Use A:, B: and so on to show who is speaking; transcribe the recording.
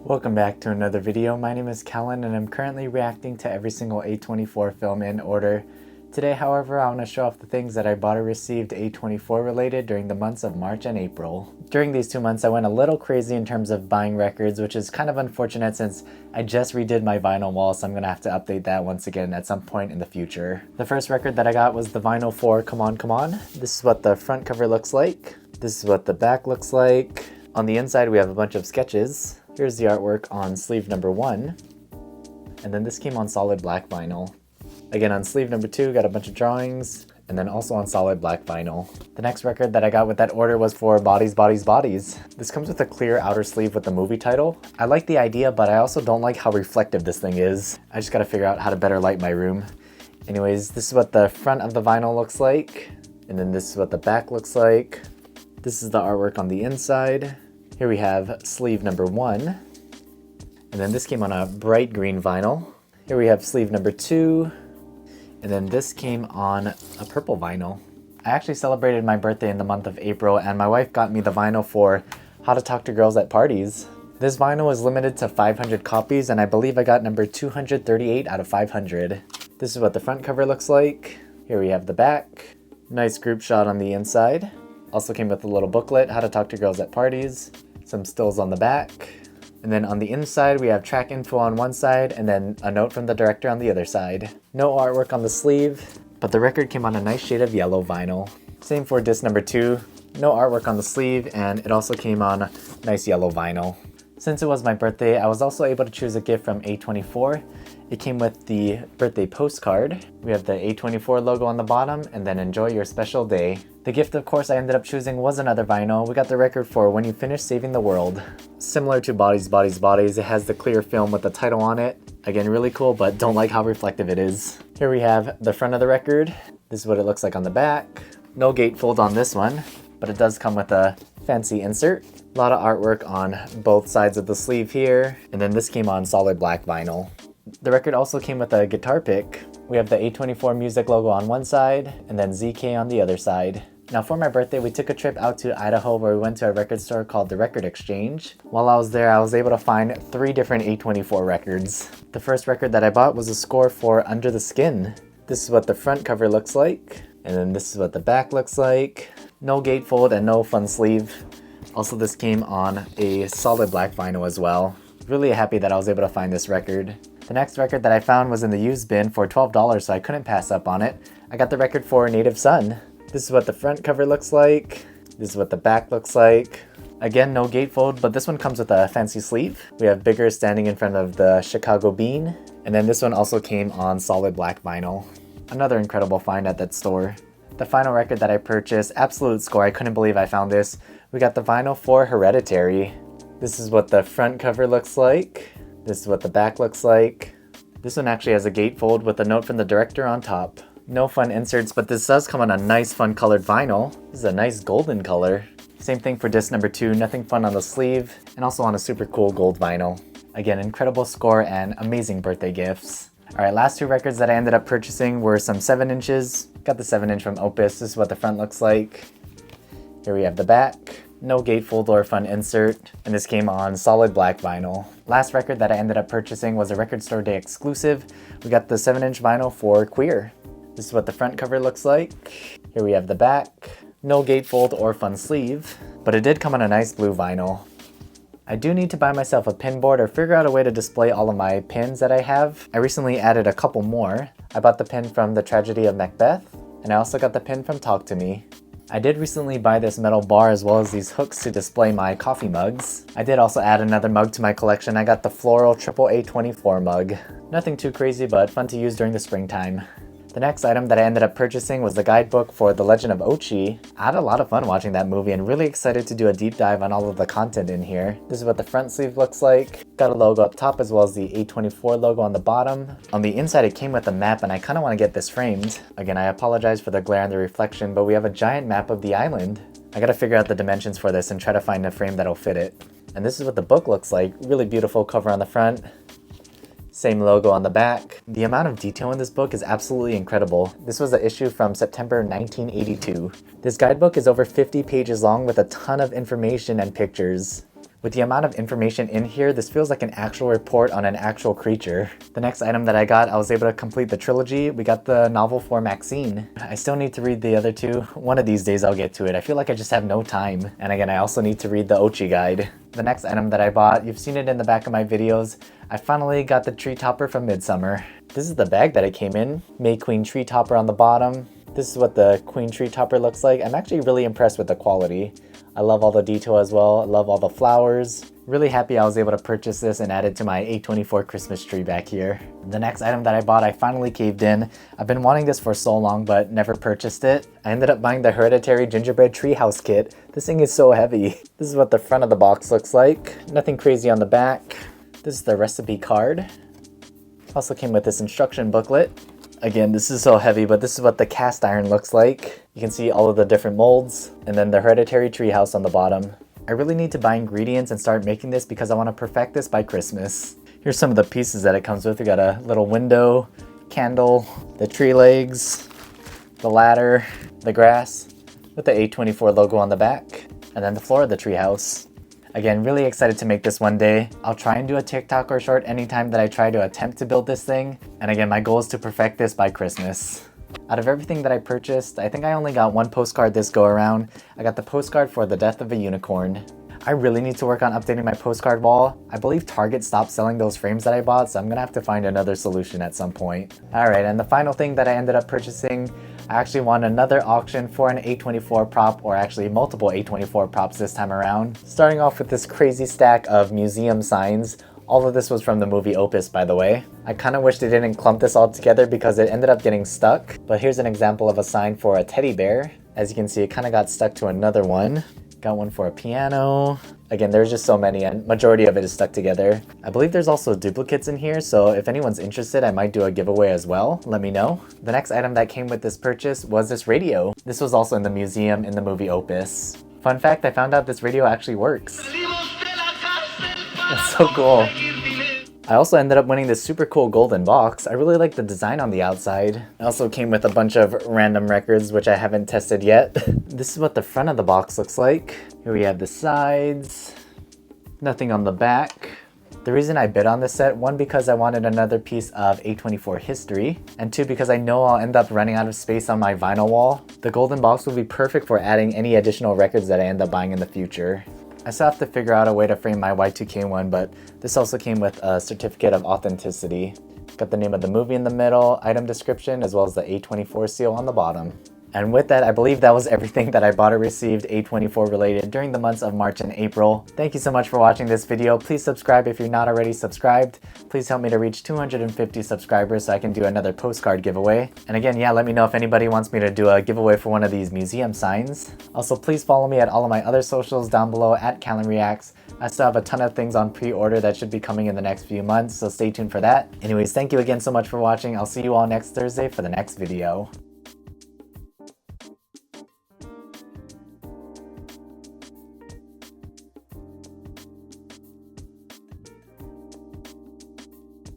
A: Welcome back to another video. My name is Kellen and I'm currently reacting to every single A24 film in order. Today, however, I want to show off the things that I bought or received A24 related during the months of March and April. During these 2 months, I went a little crazy in terms of buying records, which is kind of unfortunate since I just redid my vinyl wall, so I'm going to have to update that once again at some point in the future. The first record that I got was the vinyl for Come On Come On. This is what the front cover looks like. This is what the back looks like. On the inside, we have a bunch of sketches. Here's the artwork on sleeve number 1. And then this came on solid black vinyl. Again, on sleeve number 2, got a bunch of drawings, and then also on solid black vinyl. The next record that I got with that order was for Bodies, Bodies, Bodies. This comes with a clear outer sleeve with the movie title. I like the idea, but I also don't like how reflective this thing is. I just gotta figure out how to better light my room. Anyways, this is what the front of the vinyl looks like, and then this is what the back looks like. This is the artwork on the inside. Here we have sleeve number 1, and then this came on a bright green vinyl. Here we have sleeve number 2, and then this came on a purple vinyl. I actually celebrated my birthday in the month of April, and my wife got me the vinyl for How to Talk to Girls at Parties. This vinyl is limited to 500 copies, and I believe I got number 238 out of 500. This is what the front cover looks like. Here we have the back. Nice group shot on the inside. Also came with a little booklet, How to Talk to Girls at Parties. Some stills on the back. And then on the inside, we have track info on one side and then a note from the director on the other side. No artwork on the sleeve, but the record came on a nice shade of yellow vinyl. Same for disc number 2. No artwork on the sleeve, and it also came on nice yellow vinyl. Since it was my birthday, I was also able to choose a gift from A24. It came with the birthday postcard. We have the A24 logo on the bottom, and then enjoy your special day. The gift, of course, I ended up choosing was another vinyl. We got the record for When You Finish Saving the World. Similar to Bodies, Bodies, Bodies, it has the clear film with the title on it. Again, really cool, but don't like how reflective it is. Here we have the front of the record. This is what it looks like on the back. No gatefold on this one, but it does come with a fancy insert. A lot of artwork on both sides of the sleeve here, and then this came on solid black vinyl. The record also came with a guitar pick. We have the A24 music logo on one side, and then ZK on the other side. Now for my birthday, we took a trip out to Idaho where we went to a record store called the Record Exchange. While I was there, I was able to find 3 different A24 records. The first record that I bought was a score for Under the Skin. This is what the front cover looks like, and then this is what the back looks like. No gatefold and no fun sleeve. Also, this came on a solid black vinyl as well. Really happy that I was able to find this record. The next record that I found was in the used bin for $12, so I couldn't pass up on it. I got the record for Native Son. This is what the front cover looks like. This is what the back looks like. Again, no gatefold, but this one comes with a fancy sleeve. We have Bigger standing in front of the Chicago Bean. And then this one also came on solid black vinyl. Another incredible find at that store. The final record that I purchased, absolute score, I couldn't believe I found this. We got the vinyl for Hereditary. This is what the front cover looks like. This is what the back looks like. This one actually has a gatefold with a note from the director on top. No fun inserts, but this does come on a nice fun colored vinyl. This is a nice golden color. Same thing for disc number 2, nothing fun on the sleeve, and also on a super cool gold vinyl. Again, incredible score and amazing birthday gifts. Alright, last 2 records that I ended up purchasing were some 7 inches. Got the 7 inch from Opus. This is what the front looks like. Here we have the back. No gatefold or fun insert, and this came on solid black vinyl. Last record that I ended up purchasing was a Record Store Day exclusive. We got the 7 inch vinyl for Queer. This is what the front cover looks like. Here we have the back. No gatefold or fun sleeve, but it did come on a nice blue vinyl. I do need to buy myself a pin board or figure out a way to display all of my pins that I have. I recently added a couple more. I bought the pin from The Tragedy of Macbeth, and I also got the pin from Talk to Me. I did recently buy this metal bar as well as these hooks to display my coffee mugs. I did also add another mug to my collection. I got the floral triple A24 mug. Nothing too crazy, but fun to use during the springtime. The next item that I ended up purchasing was the guidebook for The Legend of Ochi. I had a lot of fun watching that movie and really excited to do a deep dive on all of the content in here. This is what the front sleeve looks like. Got a logo up top as well as the A24 logo on the bottom. On the inside it came with a map, and I kind of want to get this framed. Again, I apologize for the glare and the reflection, but we have a giant map of the island. I gotta figure out the dimensions for this and try to find a frame that'll fit it. And this is what the book looks like. Really beautiful cover on the front. Same logo on the back. The amount of detail in this book is absolutely incredible. This was an issue from September 1982. This guidebook is over 50 pages long with a ton of information and pictures. With the amount of information in here, this feels like an actual report on an actual creature. The next item that I got, I was able to complete the trilogy. We got the novel for Maxine. I still need to read the other two. One of these days I'll get to it. I feel like I just have no time. And again, I also need to read the Ochi guide. The next item that I bought, you've seen it in the back of my videos. I finally got the tree topper from Midsummer. This is the bag that it came in. May Queen tree topper on the bottom. This is what the Queen tree topper looks like. I'm actually really impressed with the quality. I love all the detail as well. I love all the flowers. Really happy I was able to purchase this and add it to my A24 Christmas tree back here. The next item that I bought, I finally caved in. I've been wanting this for so long but never purchased it. I ended up buying the Hereditary Gingerbread Treehouse Kit. This thing is so heavy. This is what the front of the box looks like. Nothing crazy on the back. This is the recipe card. Also came with this instruction booklet. Again, this is so heavy, but this is what the cast iron looks like. You can see all of the different molds, and then the Hereditary Treehouse on the bottom. I really need to buy ingredients and start making this because I want to perfect this by Christmas. Here's some of the pieces that it comes with. We got a little window, candle, the tree legs, the ladder, the grass, with the A24 logo on the back, and then the floor of the treehouse. Again, really excited to make this one day. I'll try and do a TikTok or short anytime that I try to attempt to build this thing. And again, my goal is to perfect this by Christmas. Out of everything that I purchased, I think I only got one postcard this go around. I got the postcard for the death of a unicorn. I really need to work on updating my postcard wall. I believe Target stopped selling those frames that I bought, so I'm gonna have to find another solution at some point. Alright, and the final thing that I ended up purchasing, I actually won another auction for an A24 prop, or actually multiple A24 props this time around. Starting off with this crazy stack of museum signs. All of this was from the movie Opus, by the way. I kind of wish they didn't clump this all together because it ended up getting stuck. But here's an example of a sign for a teddy bear. As you can see, it kind of got stuck to another one. Got one for a piano. Again, there's just so many and majority of it is stuck together. I believe there's also duplicates in here, so if anyone's interested, I might do a giveaway as well. Let me know. The next item that came with this purchase was this radio. This was also in the museum in the movie Opus. Fun fact, I found out this radio actually works. That's so cool. I also ended up winning this super cool golden box. I really like the design on the outside. It also came with a bunch of random records, which I haven't tested yet. This is what the front of the box looks like. Here we have the sides. Nothing on the back. The reason I bid on this set, one, because I wanted another piece of A24 history, and two, because I know I'll end up running out of space on my vinyl wall. The golden box will be perfect for adding any additional records that I end up buying in the future. I still have to figure out a way to frame my Y2K one, but this also came with a certificate of authenticity. Got the name of the movie in the middle, item description, as well as the A24 seal on the bottom. And with that, I believe that was everything that I bought or received A24 related during the months of March and April. Thank you so much for watching this video. Please subscribe if you're not already subscribed. Please help me to reach 250 subscribers so I can do another postcard giveaway. And again, yeah, let me know if anybody wants me to do a giveaway for one of these museum signs. Also, please follow me at all of my other socials down below at Callan Reacts. I still have a ton of things on pre-order that should be coming in the next few months, so stay tuned for that. Anyways, thank you again so much for watching. I'll see you all next Thursday for the next video.